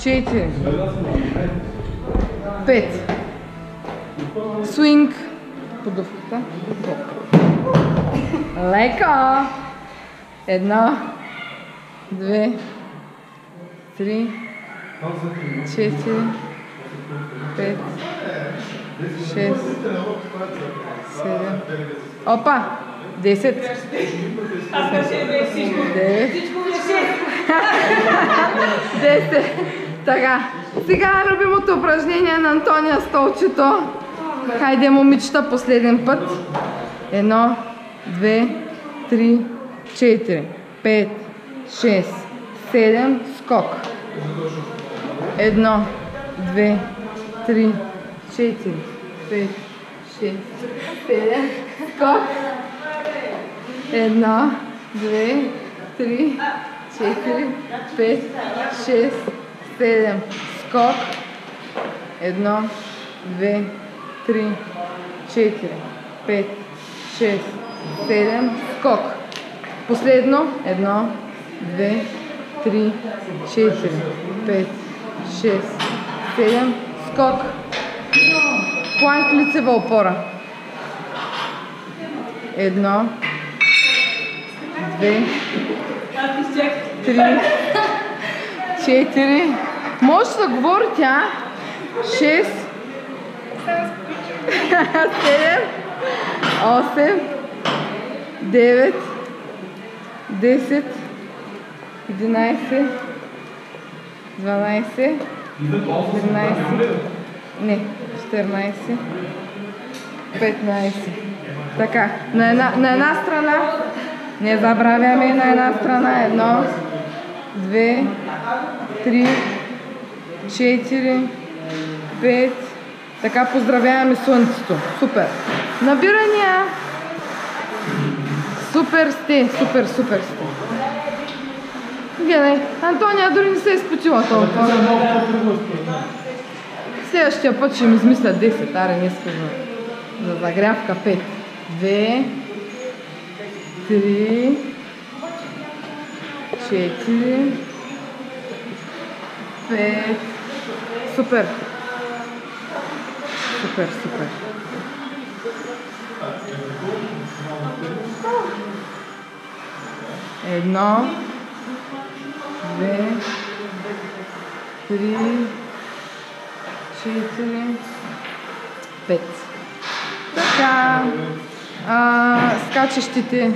4, 5. Свинг. Подувката. Лека. 1, 2, 3, 4, 5, 6, 7. Опа! 10. 9. 10. Така. Сега любимото упражнение на Антония столчето. Хайде, момичета, последен път. 1, 2, 3, 4, 5, 6, 7. Скок. 1, 2, 3, 4, 5, 6, 7. Скок. 1, 2, 3, 4, 5, 6, 7. Скок. 1, 2, 3, 4, 5, 6, 7. Скок. Последно. 1, 2, 3, 4, 5, 6, 7. Скок. Планк, лицева опора. 1, 2, 3, 4. Може да говори тя. 6, 7, 8, 9, 10, 11, 12, 13, не, 14, 15. Така, на една страна, не забравяме на една страна. 1, 2, 3, 4, 5. Така, поздравяваме слънцето. Супер. Набирания. Супер сте, супер сте. Гледай, Антония дори не се е изпотила толкова. Следващия път ще ми измисля 10, аре не иска за загрявка. 5, 2, 3, 4, 5. Супер. Супер. 1, 2, 3, 4, 5. Така. Скачащите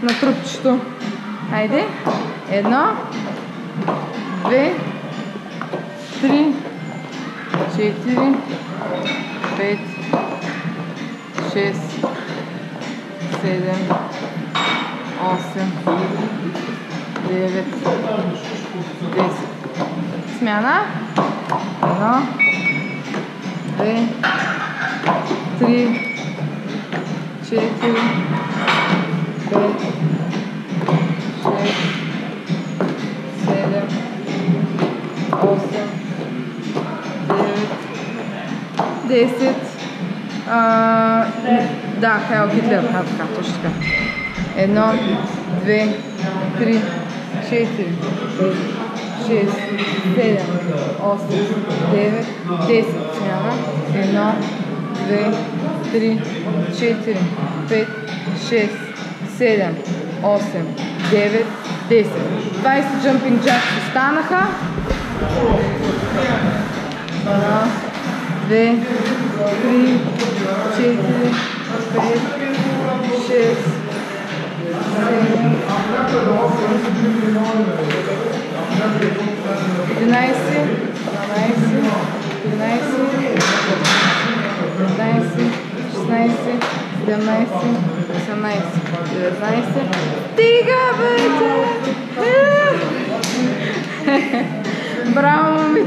на трупчето. Хайде. 1, 2, 3, 4, 5, 6, 7, 8, 9, 10. Смяна. 1, 2, 3, 4, 5, 6, 7, 8, 9, 10. Да, Хайл Хитлер. Така, точно така. 1, 2, 3, 4, 5, 6, 7, 8, 9, 10. Смяна. 1, 2, 3, 4, 5, 6, 7, 8, 9, 10. 20 jumping jacks останаха. 1, 2, 3, 4, 5, 6, 7, 11, 12, 13, 14, 15, 16, 17, 18, 19. Стига, бе! Браво, момиче!